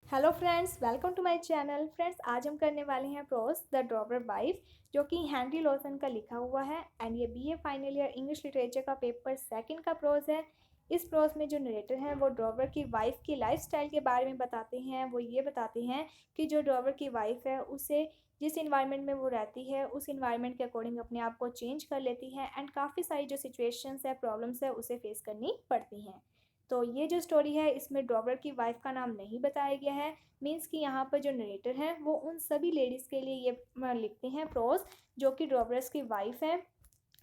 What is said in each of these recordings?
Hello friends, welcome to my channel. Friends, आज हम करने वाले हैं प्रोज द ड्रॉवर वाइफ, जो कि हेनरी लॉसन का लिखा हुआ है एंड ये BA final year English literature का पेपर सेकंड का प्रोज है। इस प्रोज में जो नरेटर हैं वो ड्रॉवर की वाइफ की लाइफस्टाइल के बारे में बताते हैं। वो ये बताते हैं कि जो ड्रॉवर की वाइफ है उसे जिस इन्वायरमेंट में वो रहती है उस इन्वायरमेंट के अकॉर्डिंग अपने आप को चेंज कर लेती है एंड काफ़ी सारी जो सिचुएशंस है, प्रॉब्लम्स है, उसे फेस करनी पड़ती हैं। तो ये जो स्टोरी है इसमें ड्रॉवर की वाइफ का नाम नहीं बताया गया है। मीन्स कि यहाँ पर जो नरेटर हैं वो उन सभी लेडीज़ के लिए ये लिखते हैं प्रोज जो कि ड्रॉवर्स की वाइफ हैं।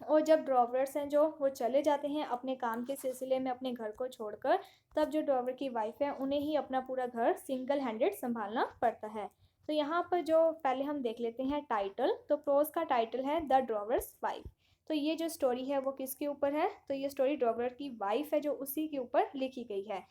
और जब ड्रॉवर्स हैं जो वो चले जाते हैं अपने काम के सिलसिले में अपने घर को छोड़कर, तब जो ड्रॉवर की वाइफ है उन्हें ही अपना पूरा घर सिंगल हैंडेड संभालना पड़ता है। तो यहाँ पर जो पहले हम देख लेते हैं टाइटल। तो प्रोज का टाइटल है द ड्रॉवर्स वाइफ। तो ये जो स्टोरी है वो किसके ऊपर है? तो ये स्टोरी ड्रॉवर की वाइफ है जो उसी के ऊपर लिखी गई है।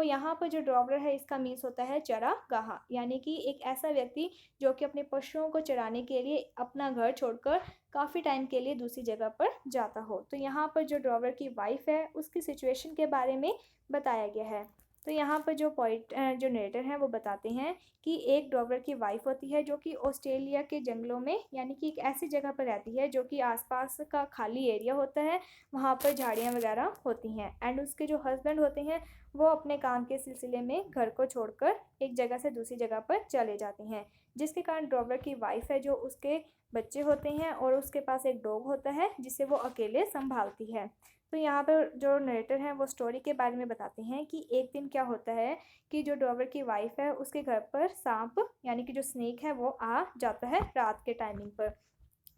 यहाँ पर जो ड्रॉवर है इसका मीन्स होता है चरागाह, यानी कि एक ऐसा व्यक्ति जो कि अपने पशुओं को चराने के लिए अपना घर छोड़कर काफ़ी टाइम के लिए दूसरी जगह पर जाता हो। तो यहाँ पर जो ड्रॉवर की वाइफ है उसकी सिचुएशन के बारे में बताया गया है। तो यहाँ पर जो जो नरेटर हैं वो बताते हैं कि एक ड्रॉवर की वाइफ होती है जो कि ऑस्ट्रेलिया के जंगलों में, यानी कि एक ऐसी जगह पर रहती है जो कि आसपास का खाली एरिया होता है, वहाँ पर झाड़ियाँ वगैरह होती हैं एंड उसके जो हस्बैंड होते हैं वो अपने काम के सिलसिले में घर को छोड़कर एक जगह से दूसरी जगह पर चले जाते हैं, जिसके कारण ड्रॉवर की वाइफ है जो उसके बच्चे होते हैं और उसके पास एक डॉग होता है जिसे वो अकेले संभालती है। तो यहाँ पर जो नरेटर हैं वो स्टोरी के बारे में बताते हैं कि एक दिन क्या होता है कि जो ड्रॉवर की वाइफ है उसके घर पर सांप, यानी कि जो स्नेक है, वो आ जाता है रात के टाइमिंग पर,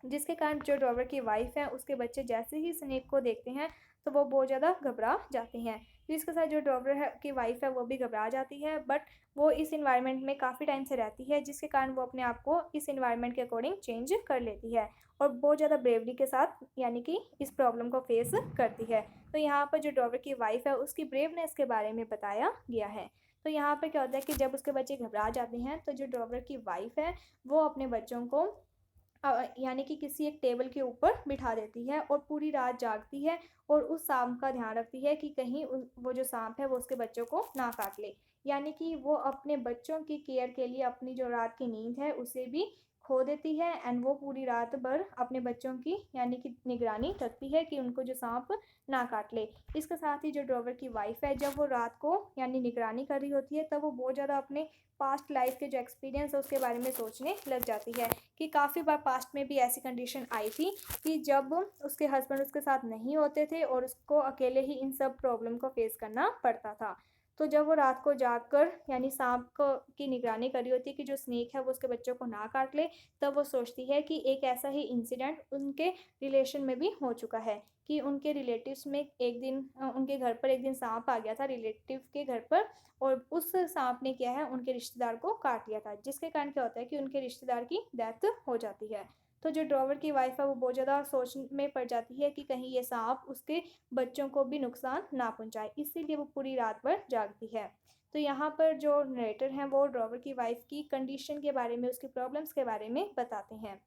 जिसके कारण जो ड्रॉवर की वाइफ है उसके बच्चे जैसे ही स्नेक को देखते हैं तो वो बहुत ज़्यादा घबरा जाते हैं। तो इसके साथ जो ड्रॉवर है की वाइफ है वो भी घबरा जाती है, बट वो इस इन्वायरमेंट में काफ़ी टाइम से रहती है, जिसके कारण वो अपने आप को इस इन्वायरमेंट के अकॉर्डिंग चेंज कर लेती है और बहुत ज़्यादा ब्रेवरी के साथ, यानी कि इस प्रॉब्लम को फेस करती है। तो यहाँ पर जो ड्रॉवर की वाइफ है उसकी ब्रेवनेस के बारे में बताया गया है। तो यहाँ पर क्या होता है कि जब उसके बच्चे घबरा जाते हैं तो जो ड्रॉवर की वाइफ है वो अपने बच्चों को यानी कि किसी एक टेबल के ऊपर बिठा देती है और पूरी रात जागती है और उस सांप का ध्यान रखती है कि कहीं वो जो सांप है वो उसके बच्चों को ना काट ले। यानी कि वो अपने बच्चों की केयर के लिए अपनी जो रात की नींद है उसे भी खो देती है एंड वो पूरी रात भर अपने बच्चों की, यानी कि निगरानी रखती है कि उनको जो सांप ना काट ले। इसके साथ ही जो ड्रॉवर की वाइफ है जब वो रात को यानी निगरानी कर रही होती है तब वो बहुत ज़्यादा अपने पास्ट लाइफ के जो एक्सपीरियंस है उसके बारे में सोचने लग जाती है कि काफ़ी बार पास्ट में भी ऐसी कंडीशन आई थी कि जब उसके हस्बैंड उसके साथ नहीं होते थे और उसको अकेले ही इन सब प्रॉब्लम को फेस करना पड़ता था। तो जब वो रात को जागकर यानी सांप को की निगरानी कर रही होती है कि जो स्नेक है वो उसके बच्चों को ना काट ले, तब वो सोचती है कि एक ऐसा ही इंसिडेंट उनके रिलेशन में भी हो चुका है कि उनके रिलेटिव्स में एक दिन उनके घर पर एक दिन सांप आ गया था रिलेटिव के घर पर, और उस सांप ने क्या है उनके रिश्तेदार को काट लिया था, जिसके कारण क्या होता है कि उनके रिश्तेदार की डेथ हो जाती है। तो जो ड्रॉवर की वाइफ है वो बहुत ज़्यादा सोच में पड़ जाती है कि कहीं ये सांप उसके बच्चों को भी नुकसान ना पहुंचाए, इसीलिए वो पूरी रात भर जागती है। तो यहाँ पर जो नरेटर हैं वो ड्रॉवर की वाइफ की कंडीशन के बारे में, उसकी प्रॉब्लम्स के बारे में बताते हैं।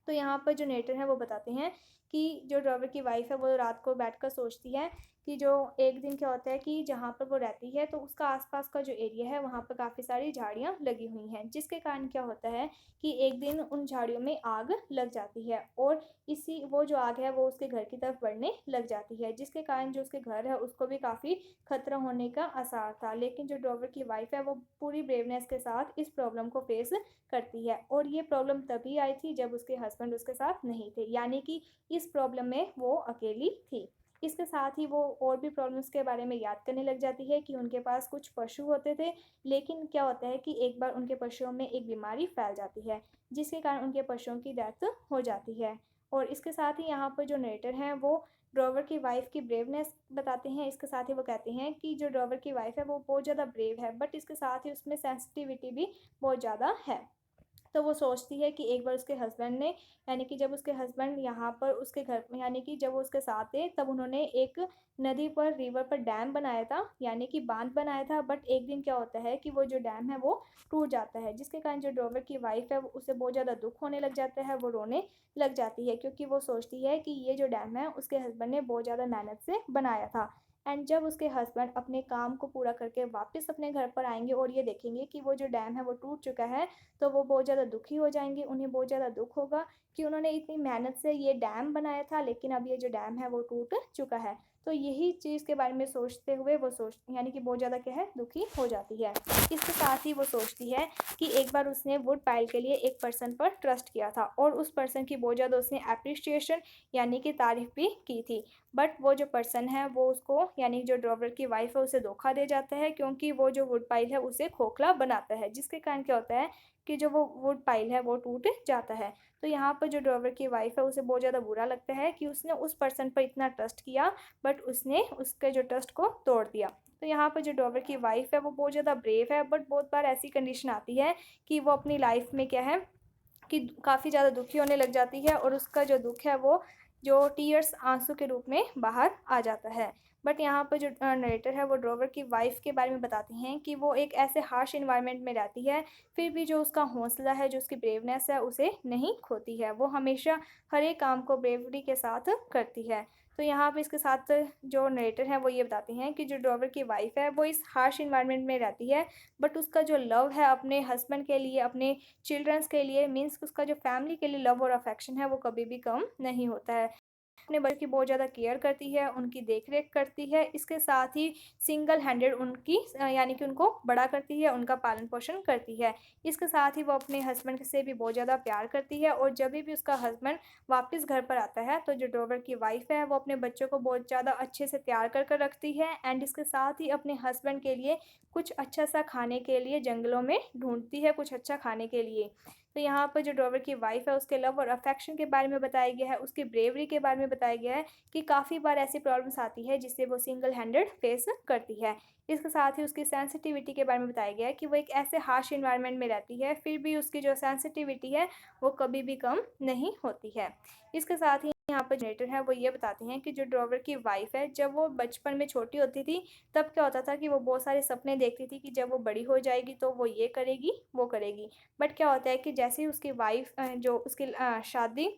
तो यहाँ पर जो नरेटर हैं वो बताते हैं कि जो ड्रॉवर की वाइफ है वो रात को बैठकर सोचती है कि जो एक दिन क्या होता है कि जहाँ पर वो रहती है तो उसका आसपास का जो एरिया है वहाँ पर काफ़ी सारी झाड़ियाँ लगी हुई हैं, जिसके कारण क्या होता है कि एक दिन उन झाड़ियों में आग लग जाती है और इसी वो जो आग है वो उसके घर की तरफ बढ़ने लग जाती है, जिसके कारण जो उसके घर है उसको भी काफ़ी खतरा होने का आसार था। लेकिन जो ड्रॉवर की वाइफ है वो पूरी ब्रेवनेस के साथ इस प्रॉब्लम को फेस करती है और ये प्रॉब्लम तभी आई थी जब उसके हस्बैंड उसके साथ नहीं थे, यानी कि इस प्रॉब्लम में वो अकेली थी। इसके साथ ही वो और भी प्रॉब्लम्स के बारे में याद करने लग जाती है कि उनके पास कुछ पशु होते थे, लेकिन क्या होता है कि एक बार उनके पशुओं में एक बीमारी फैल जाती है, जिसके कारण उनके पशुओं की डेथ हो जाती है। और इसके साथ ही यहाँ पर जो नरेटर हैं वो ड्रॉवर की वाइफ की ब्रेवनेस बताते हैं। इसके साथ ही वो कहते हैं कि जो ड्रॉवर की वाइफ है वो बहुत ज़्यादा ब्रेव है, बट इसके साथ ही उसमें सेंसिटिविटी भी बहुत ज़्यादा है। तो वो सोचती है कि एक बार उसके हस्बैंड ने, यानी कि जब उसके हस्बैंड यहाँ पर उसके घर में, यानी कि जब वो उसके साथ थे तब उन्होंने एक नदी पर, रिवर पर डैम बनाया था, यानी कि बांध बनाया था, बट एक दिन क्या होता है कि वो जो डैम है वो टूट जाता है, जिसके कारण जो ड्रॉवर की वाइफ है वो उसे बहुत ज़्यादा दुख होने लग जाता है, वो रोने लग जाती है क्योंकि वो सोचती है कि ये जो डैम है उसके हस्बैंड ने बहुत ज़्यादा मेहनत से बनाया था, एंड जब उसके हस्बैंड अपने काम को पूरा करके वापस अपने घर पर आएंगे और ये देखेंगे कि वो जो डैम है वो टूट चुका है, तो वो बहुत ज़्यादा दुखी हो जाएंगे। उन्हें बहुत ज़्यादा दुख होगा कि उन्होंने इतनी मेहनत से ये डैम बनाया था, लेकिन अब ये जो डैम है वो टूट चुका है। तो यही चीज़ के बारे में सोचते हुए वो सोच यानी कि बहुत ज़्यादा क्या है, दुखी हो जाती है। इसके साथ ही वो सोचती है कि एक बार उसने वुड पाइल के लिए एक पर्सन पर ट्रस्ट किया था और उस पर्सन की बहुत ज़्यादा उसने अप्रिशिएशन यानी कि तारीफ़ भी की थी। बट वो जो पर्सन है वो उसको यानी जो ड्रॉवर की वाइफ है उसे धोखा दे जाता है, क्योंकि वो जो वुड पाइल है उसे खोखला बनाता है, जिसके कारण क्या होता है कि जो वो वुड पाइल है वो टूट जाता है। तो यहाँ पर जो ड्रॉवर की वाइफ है उसे बहुत ज़्यादा बुरा लगता है कि उसने उस पर्सन पर इतना ट्रस्ट किया, बट उसने उसके जो ट्रस्ट को तोड़ दिया। तो यहाँ पर जो ड्रॉवर की वाइफ है वो बहुत ज़्यादा ब्रेव है, बट बहुत बार ऐसी कंडीशन आती है कि वो अपनी लाइफ में क्या है कि काफ़ी ज़्यादा दुखी होने लग जाती है और उसका जो दुख है वो जो टीयर्स आंसू के रूप में बाहर आ जाता है। बट यहाँ पर जो नरेटर है वो ड्रोवर की वाइफ के बारे में बताते हैं कि वो एक ऐसे हार्श इन्वायरमेंट में रहती है, फिर भी जो उसका हौसला है, जो उसकी ब्रेवनेस है, उसे नहीं खोती है। वो हमेशा हर एक काम को ब्रेवरी के साथ करती है। तो यहाँ पे इसके साथ जो नरेटर है वो ये बताते हैं कि जो ड्रोवर की वाइफ है वो इस हार्श इन्वायरमेंट में रहती है, बट उसका जो लव है अपने हस्बैंड के लिए, अपने चिल्ड्रंस के लिए, मीन्स उसका जो फैमिली के लिए लव और अफेक्शन है वो कभी भी कम नहीं होता है। अपने बच्चों की बहुत ज़्यादा केयर करती है, उनकी देख-रेख करती है, इसके साथ ही सिंगल हैंडेड उनकी यानी कि उनको बड़ा करती है, उनका पालन-पोषण करती है। इसके साथ ही वो अपने हस्बैंड से भी बहुत ज़्यादा प्यार करती है और जभी भी उसका हस्बैंड वापस घर पर आता है, तो जो ड्रोवर की वाइफ़ है, वो अपने बच्चों को बहुत ज़्यादा अच्छे से तैयार कर कर रखती है एंड इसके साथ ही अपने हस्बैंड के लिए कुछ अच्छा-सा खाने के लिए जंगलों में ढूँढती है, कुछ अच्छा खाने के लिए। तो यहाँ पर जो ड्रोवर की वाइफ़ है उसके लव और अफेक्शन के बारे में बताया गया है, उसकी ब्रेवरी के बारे में बताया गया है कि काफ़ी बार ऐसी प्रॉब्लम्स आती है जिसे वो सिंगल हैंडेड फेस करती है। इसके साथ ही उसकी सेंसिटिविटी के बारे में बताया गया है कि वो एक ऐसे हार्श एनवायरनमेंट में रहती है, फिर भी उसकी जो सेंसिटिविटी है वो कभी भी कम नहीं होती है। इसके साथ ही यहाँ पर जनरेटर है वो ये बताते हैं कि जो ड्रोवर की वाइफ़ है, जब वो बचपन में छोटी होती थी तब क्या होता था कि वो बहुत सारे सपने देखती थी कि जब वो बड़ी हो जाएगी तो वो ये करेगी, वो करेगी। बट क्या होता है कि जैसे ही उसकी वाइफ़ जो उसकी शादी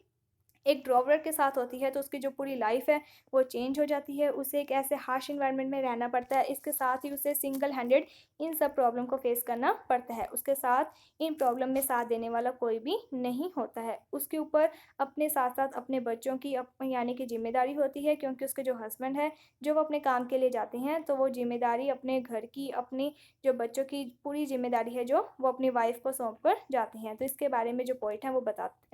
एक ड्रॉवर के साथ होती है, तो उसकी जो पूरी लाइफ़ है वो चेंज हो जाती है। उसे एक ऐसे हार्श एनवायरनमेंट में रहना पड़ता है। इसके साथ ही उसे सिंगल हैंडेड इन सब प्रॉब्लम को फ़ेस करना पड़ता है। उसके साथ इन प्रॉब्लम में साथ देने वाला कोई भी नहीं होता है। उसके ऊपर अपने साथ-साथ अपने बच्चों की यानी कि ज़िम्मेदारी होती है, क्योंकि उसके जो हस्बैंड हैं, जब वो अपने काम के लिए जाते हैं, तो वो ज़िम्मेदारी अपने घर की, अपनी जो बच्चों की पूरी ज़िम्मेदारी है जो, वो अपनी वाइफ़ को सौंप कर जाते हैं। तो इसके बारे में जो पॉइंट है वो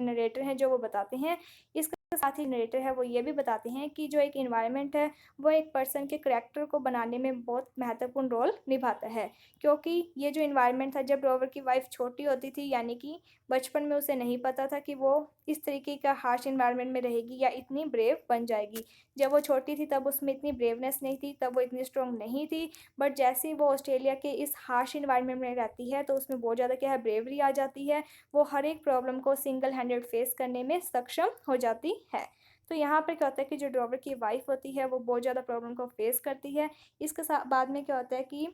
नरेटर हैं जो वो बताते हैं। इसके साथ ही नरेटर है वो ये भी बताते हैं कि जो एक एनवायरनमेंट है वो एक पर्सन के करैक्टर को बनाने में बहुत महत्वपूर्ण रोल निभाता है, क्योंकि ये जो एनवायरनमेंट था जब रोवर की वाइफ छोटी होती थी, यानी कि बचपन में उसे नहीं पता था कि वो इस तरीके का हार्श एनवायरनमेंट में रहेगी या इतनी ब्रेव बन जाएगी। जब वो छोटी थी तब उसमें इतनी ब्रेवनेस नहीं थी, तब वो इतनी स्ट्रॉन्ग नहीं थी, बट जैसे ही वो ऑस्ट्रेलिया के इस हार्श एनवायरनमेंट में रहती है तो उसमें बहुत ज़्यादा क्या है, ब्रेवरी आ जाती है। वो हर एक प्रॉब्लम को सिंगल हैंडेड फेस करने में सक्षम हो जाती है। तो यहाँ पे क्या होता है कि जो ड्रॉवर की वाइफ़ होती है वो बहुत ज़्यादा प्रॉब्लम को फेस करती है। इसके बाद में क्या होता है कि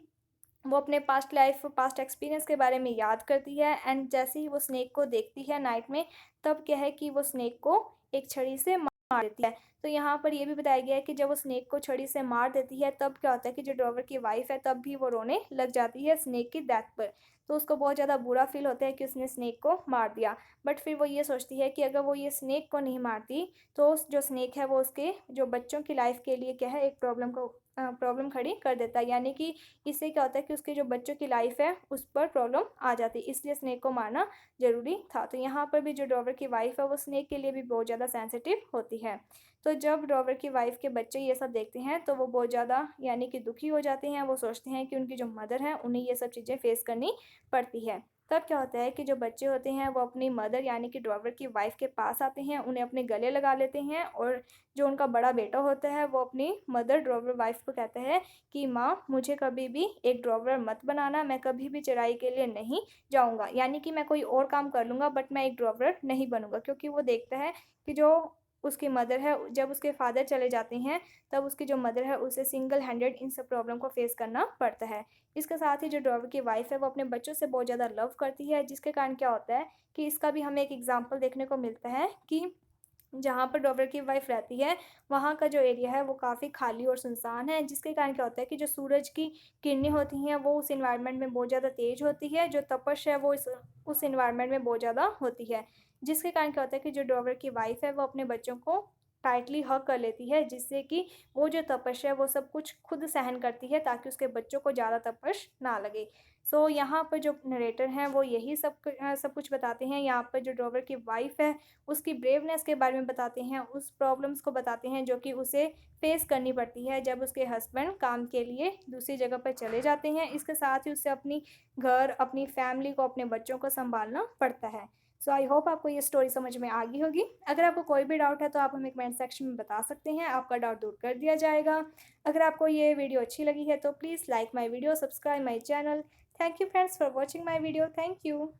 वो अपने पास्ट एक्सपीरियंस के बारे में याद करती है एंड जैसे ही वो स्नेक को देखती है नाइट में, तब क्या है कि वो स्नेक को एक छड़ी से मार देती है। तो यहाँ पर ये भी बताया गया है कि जब वो स्नेक को छड़ी से मार देती है तब क्या होता है कि जो ड्रॉवर की वाइफ़ है तब भी वो रोने लग जाती है स्नेक की डेथ पर। तो उसको बहुत ज़्यादा बुरा फ़ील होता है कि उसने स्नेक को मार दिया। बट फिर वो ये सोचती है कि अगर वो ये स्नेक को नहीं मारती, तो उस जो स्नेक है वो उसके जो बच्चों की लाइफ़ के लिए क्या है, एक प्रॉब्लम खड़ी कर देता है। यानी कि इससे क्या होता है कि उसके जो बच्चों की लाइफ़ है उस पर प्रॉब्लम आ जाती है, इसलिए स्नेक को मारना ज़रूरी था। तो यहाँ पर भी जो ड्रॉवर की वाइफ़ है वो स्नेक के लिए भी बहुत ज़्यादा सेंसिटिव होती है। तो जब ड्रॉवर की वाइफ़ के बच्चे ये सब देखते हैं तो वो बहुत ज़्यादा यानी कि दुखी हो जाते हैं। वो सोचते हैं कि उनकी जो मदर है उन्हें ये सब चीज़ें फ़ेस करनी पड़ती है। तब क्या होता है कि जो बच्चे होते हैं वो अपनी मदर यानी कि ड्रॉवर की वाइफ़ के पास आते हैं, उन्हें अपने गले लगा लेते हैं और जो उनका बड़ा बेटा होता है वो अपनी मदर ड्रॉवर वाइफ़ को कहता है कि माँ, मुझे कभी भी एक ड्रॉवर मत बनाना, मैं कभी भी चराई के लिए नहीं जाऊँगा। यानी कि मैं कोई और काम कर लूँगा बट मैं एक ड्रॉवर नहीं बनूँगा, क्योंकि वो देखता है कि जो उसकी मदर है, जब उसके फादर चले जाते हैं तब उसकी जो मदर है उसे सिंगल हैंडेड इन सब प्रॉब्लम को फ़ेस करना पड़ता है। इसके साथ ही जो ड्रॉवर की वाइफ़ है वो अपने बच्चों से बहुत ज़्यादा लव करती है, जिसके कारण क्या होता है कि इसका भी हमें एक एग्ज़ाम्पल देखने को मिलता है कि जहाँ पर डॉबर की वाइफ़ रहती है, वहाँ का जो एरिया है वो काफ़ी खाली और सुनसान है, जिसके कारण क्या होता है कि जो सूरज की किरणें होती हैं वो उस एनवायरनमेंट में बहुत ज़्यादा तेज़ होती है, जो तपश है वो इस उस एनवायरनमेंट में बहुत ज़्यादा होती है। जिसके कारण क्या होता है कि जो डॉबर की वाइफ़ है वो अपने बच्चों को टाइटली हग कर लेती है, जिससे कि वो जो तपश है वो सब कुछ खुद सहन करती है ताकि उसके बच्चों को ज़्यादा तपश ना लगे। सो यहाँ पर जो नरेटर हैं वो यही सब कुछ बताते हैं। यहाँ पर जो डॉबर की वाइफ़ है उसकी ब्रेवनेस के बारे में बताते हैं, उस प्रॉब्लम्स को बताते हैं जो कि उसे फेस करनी पड़ती है जब उसके हस्बैंड काम के लिए दूसरी जगह पर चले जाते हैं। इसके साथ ही उसे अपनी घर, अपनी फैमिली को, अपने बच्चों को सँभालना पड़ता है। सो आई होप आपको ये स्टोरी समझ में आ गई होगी। अगर आपको कोई भी डाउट है तो आप हमें कमेंट सेक्शन में बता सकते हैं, आपका डाउट दूर कर दिया जाएगा। अगर आपको ये वीडियो अच्छी लगी है तो please like my video, subscribe my channel. Thank you friends for watching my video. Thank you.